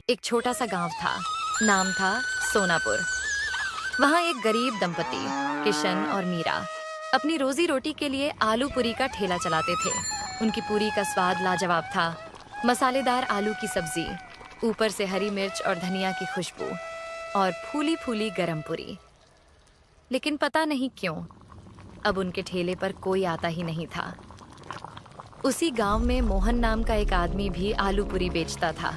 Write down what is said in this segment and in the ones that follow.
एक छोटा सा गांव था, नाम था सोनापुर। वहाँ एक गरीब दंपति किशन और मीरा अपनी रोजी रोटी के लिए आलू पूरी का ठेला चलाते थे। उनकी पूरी का स्वाद लाजवाब था। मसालेदार आलू की सब्जी, ऊपर से हरी मिर्च और धनिया की खुशबू, और फूली फूली गरम पूरी। लेकिन पता नहीं क्यों अब उनके ठेले पर कोई आता ही नहीं था। उसी गांव में मोहन नाम का एक आदमी भी आलू पूरी बेचता था।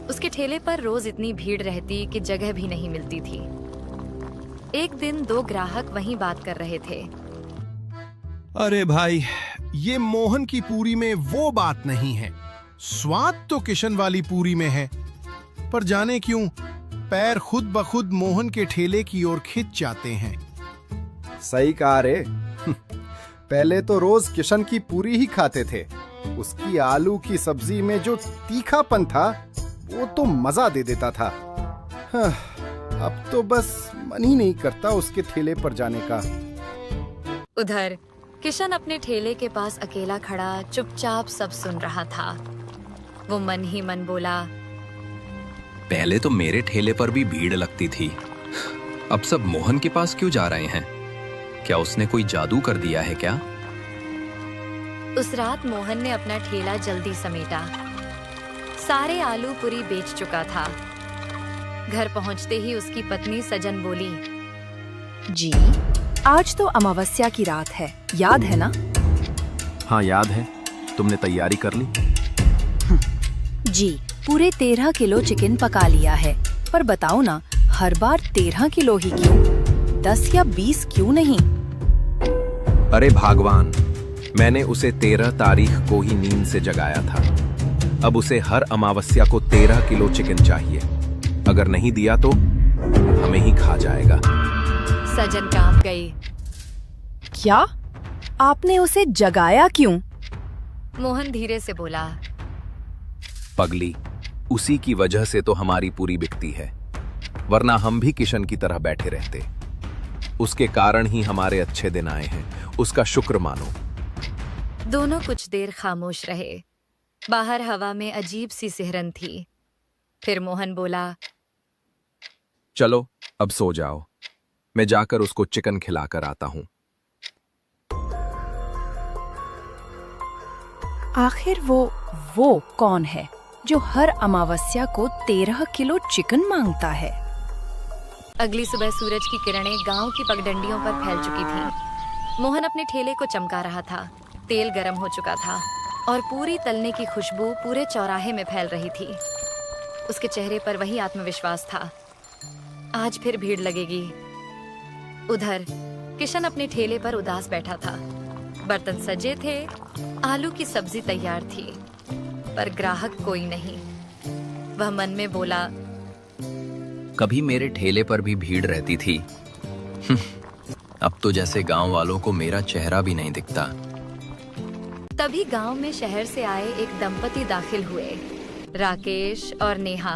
उसके ठेले पर रोज इतनी भीड़ रहती कि जगह भी नहीं मिलती थी। एक दिन दो ग्राहक वहीं बात कर रहे थे। अरे भाई, ये मोहन की पूरी में वो बात नहीं है। स्वाद तो किशन वाली पूरी में है, पर जाने क्यों पैर खुद ब खुद मोहन के ठेले की ओर खिंच जाते हैं। सही कहा रे। पहले तो रोज किशन की पूरी ही खाते थे। उसकी आलू की सब्जी में जो तीखापन था वो तो मजा दे देता था। अब तो बस मन ही नहीं करता उसके ठेले पर जाने का। उधर किशन अपने ठेले के पास अकेला खड़ा चुपचाप सब सुन रहा था। वो मन ही मन बोला, पहले तो मेरे ठेले पर भी भीड़ लगती थी, अब सब मोहन के पास क्यों जा रहे हैं? क्या उसने कोई जादू कर दिया है क्या? उस रात मोहन ने अपना ठेला जल्दी समेटा। सारे आलू पूरी बेच चुका था। घर पहुंचते ही उसकी पत्नी सजन बोली, जी, आज तो अमावस्या की रात है, याद है ना? हाँ याद है। तुमने तैयारी कर ली? जी, पूरे 13 किलो चिकन पका लिया है। पर बताओ ना, हर बार 13 किलो ही क्यों? 10 या 20 क्यों नहीं? अरे भगवान, मैंने उसे 13 तारीख को ही नींद से जगाया था। अब उसे हर अमावस्या को 13 किलो चिकन चाहिए। अगर नहीं दिया तो हमें ही खा जाएगा। सजन कांप गई। क्या? आपने उसे जगाया क्यों? मोहन धीरे से बोला, पगली, उसी की वजह से तो हमारी पूरी बिकती है, वरना हम भी किशन की तरह बैठे रहते। उसके कारण ही हमारे अच्छे दिन आए हैं, उसका शुक्र मानो। दोनों कुछ देर खामोश रहे। बाहर हवा में अजीब सी सिहरन थी। फिर मोहन बोला, चलो अब सो जाओ, मैं जाकर उसको चिकन खिलाकर आता हूँ। आखिर वो कौन है जो हर अमावस्या को 13 किलो चिकन मांगता है? अगली सुबह सूरज की किरणें गांव की पगडंडियों पर फैल चुकी थीं। मोहन अपने ठेले को चमका रहा था। तेल गर्म हो चुका था और पूरी तलने की खुशबू पूरे चौराहे में फैल रही थी। उसके चेहरे पर वही आत्मविश्वास था। आज फिर भीड़ लगेगी। उधर किशन अपने ठेले पर उदास बैठा था। बर्तन सजे थे, आलू की सब्जी तैयार थी, पर ग्राहक कोई नहीं। वह मन में बोला, कभी मेरे ठेले पर भी भीड़ रहती थी। अब तो जैसे गांव वालों को मेरा चेहरा भी नहीं दिखता। तभी गांव में शहर से आए एक दंपति दाखिल हुए, राकेश और नेहा।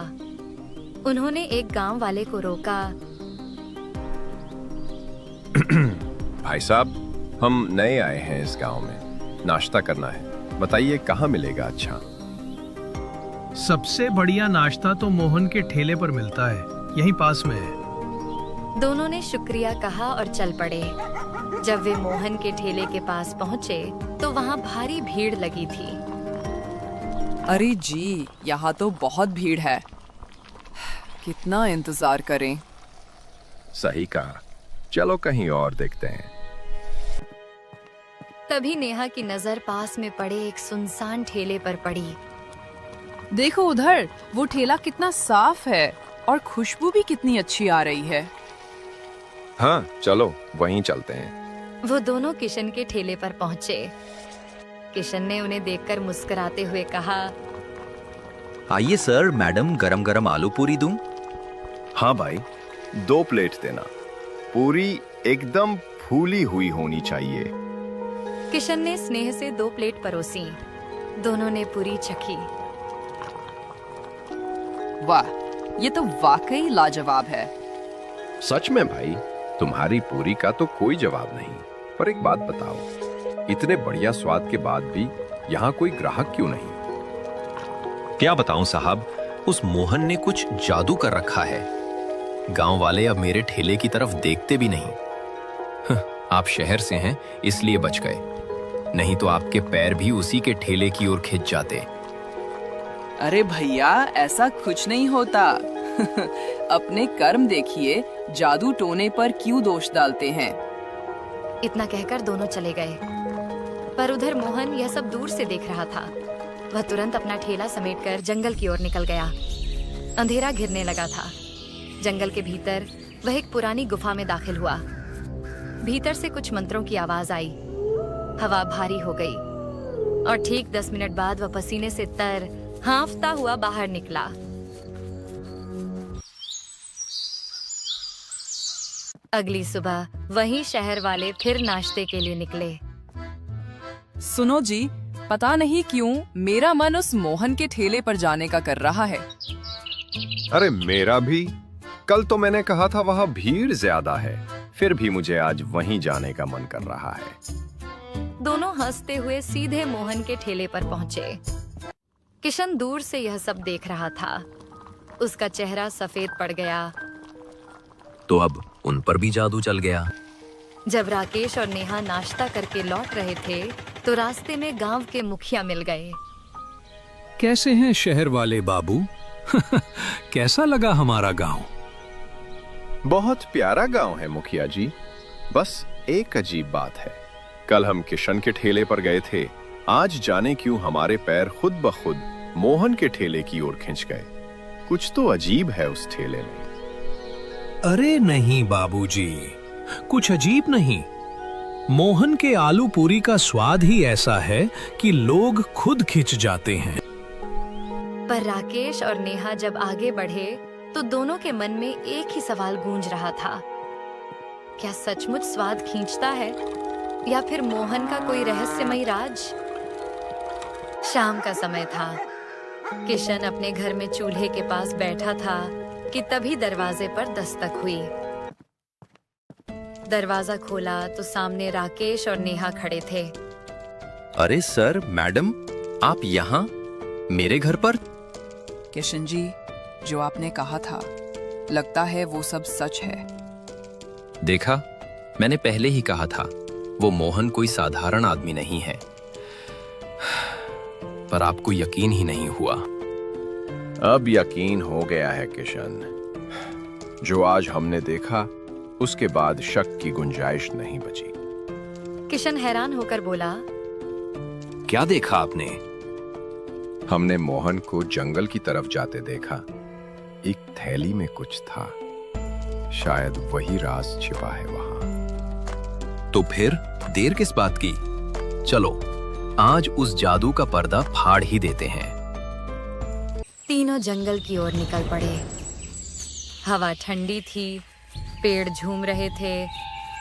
उन्होंने एक गांव वाले को रोका। भाई साहब, हम नए आए हैं इस गांव में, नाश्ता करना है, बताइए कहाँ मिलेगा अच्छा? सबसे बढ़िया नाश्ता तो मोहन के ठेले पर मिलता है, यहीं पास में है। दोनों ने शुक्रिया कहा और चल पड़े। जब वे मोहन के ठेले के पास पहुंचे तो वहां भारी भीड़ लगी थी। अरे जी, यहाँ तो बहुत भीड़ है, कितना इंतजार करें। सही कहा, चलो कहीं और देखते हैं। तभी नेहा की नजर पास में पड़े एक सुनसान ठेले पर पड़ी। देखो उधर, वो ठेला कितना साफ है और खुशबू भी कितनी अच्छी आ रही है। हाँ चलो वहीं चलते हैं। वो दोनों किशन के ठेले पर पहुंचे। किशन ने उन्हें देखकर मुस्कुराते हुए कहा, आइए सर, मैडम गरम गरम आलू पूरी दूं? हाँ भाई, 2 प्लेट देना। पूरी एकदम फूली हुई होनी चाहिए। किशन ने स्नेह से 2 प्लेट परोसी। दोनों ने पूरी चखी। वाह, ये तो वाकई लाजवाब है। सच में भाई, तुम्हारी पूरी का तो कोई जवाब नहीं। पर एक बात बताओ, इतने बढ़िया स्वाद के बाद भी यहाँ कोई ग्राहक क्यों नहीं? क्या बताऊं साहब, उस मोहन ने कुछ जादू कर रखा है। गांव वाले अब मेरे ठेले की तरफ देखते भी नहीं। आप शहर से हैं इसलिए बच गए, नहीं तो आपके पैर भी उसी के ठेले की ओर खिंच जाते। अरे भैया, ऐसा कुछ नहीं होता। अपने कर्म देखिए, जादू टोने पर क्यों दोष डालते हैं। इतना कहकर दोनों चले गए, पर उधर मोहन यह सब दूर से देख रहा था। वह तुरंत अपना ठेला समेटकर जंगल की ओर निकल गया। अंधेरा घिरने लगा था। जंगल के भीतर वह एक पुरानी गुफा में दाखिल हुआ। भीतर से कुछ मंत्रों की आवाज आई। हवा भारी हो गई और ठीक 10 मिनट बाद वह पसीने से तर हाँफता हुआ बाहर निकला। अगली सुबह वहीं शहर वाले फिर नाश्ते के लिए निकले। सुनो जी, पता नहीं क्यों मेरा मन उस मोहन के ठेले पर जाने का कर रहा है। अरे मेरा भी। कल तो मैंने कहा था वहां भीड़ ज्यादा है, फिर भी मुझे आज वहीं जाने का मन कर रहा है। दोनों हंसते हुए सीधे मोहन के ठेले पर पहुंचे। किशन दूर से यह सब देख रहा था। उसका चेहरा सफेद पड़ गया। तो अब उन पर भी जादू चल गया। जब राकेश और नेहा नाश्ता करके लौट रहे थे तो रास्ते में गांव के मुखिया मिल गए। कैसे हैं शहर वाले बाबू? कैसा लगा हमारा गांव? बहुत प्यारा गांव है मुखिया जी। बस एक अजीब बात है, कल हम किशन के ठेले पर गए थे, आज जाने क्यों हमारे पैर खुद ब खुद मोहन के ठेले की ओर खिंच गए। कुछ तो अजीब है उस ठेले में। अरे नहीं बाबूजी, कुछ अजीब नहीं। मोहन के आलू पूरी का स्वाद ही ऐसा है कि लोग खुद खिंच जाते हैं। पर राकेश और नेहा जब आगे बढ़े तो दोनों के मन में एक ही सवाल गूंज रहा था, क्या सचमुच स्वाद खींचता है या फिर मोहन का कोई रहस्यमयी राज? शाम का समय था। किशन अपने घर में चूल्हे के पास बैठा था कि तभी दरवाजे पर दस्तक हुई। दरवाजा खोला तो सामने राकेश और नेहा खड़े थे। अरे सर, मैडम, आप यहाँ मेरे घर पर? किशन जी, जो आपने कहा था, लगता है वो सब सच है। देखा, मैंने पहले ही कहा था वो मोहन कोई साधारण आदमी नहीं है। पर आपको यकीन ही नहीं हुआ। अब यकीन हो गया है किशन। जो आज हमने देखा उसके बाद शक की गुंजाइश नहीं बची। किशन हैरान होकर बोला, क्या देखा आपने? हमने मोहन को जंगल की तरफ जाते देखा। एक थैली में कुछ था, शायद वही राज छिपा है वहां। तो फिर देर किस बात की? चलो आज उस जादू का पर्दा फाड़ ही देते हैं। तीनों जंगल की ओर निकल पड़े। हवा ठंडी थी, पेड़ झूम रहे थे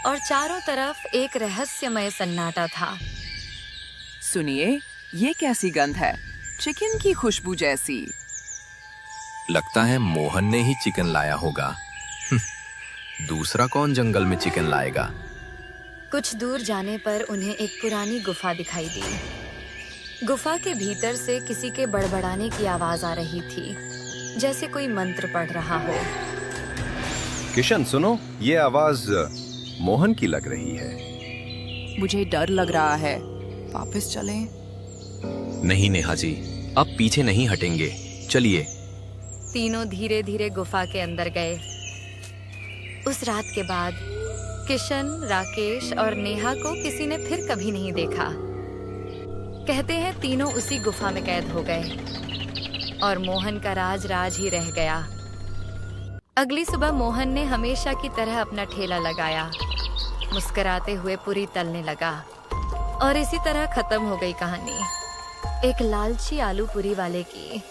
और चारों तरफ एक रहस्यमय सन्नाटा था। सुनिए, ये कैसी गंध है? चिकन की खुशबू जैसी। लगता है मोहन ने ही चिकन लाया होगा। दूसरा कौन जंगल में चिकन लाएगा? कुछ दूर जाने पर उन्हें एक पुरानी गुफा दिखाई दी। गुफा के भीतर से किसी के बड़बड़ाने की आवाज आ रही थी, जैसे कोई मंत्र पढ़ रहा हो। किशन सुनो, ये आवाज मोहन की लग रही है। मुझे डर लग रहा है, वापस चलें? नहीं नेहा जी, अब पीछे नहीं हटेंगे, चलिए। तीनों धीरे धीरे गुफा के अंदर गए। उस रात के बाद किशन, राकेश और नेहा को किसी ने फिर कभी नहीं देखा। कहते हैं तीनों उसी गुफा में कैद हो गए और मोहन का राज राज ही रह गया। अगली सुबह मोहन ने हमेशा की तरह अपना ठेला लगाया, मुस्कुराते हुए पूरी तलने लगा और इसी तरह खत्म हो गई कहानी एक लालची आलू पूरी वाले की।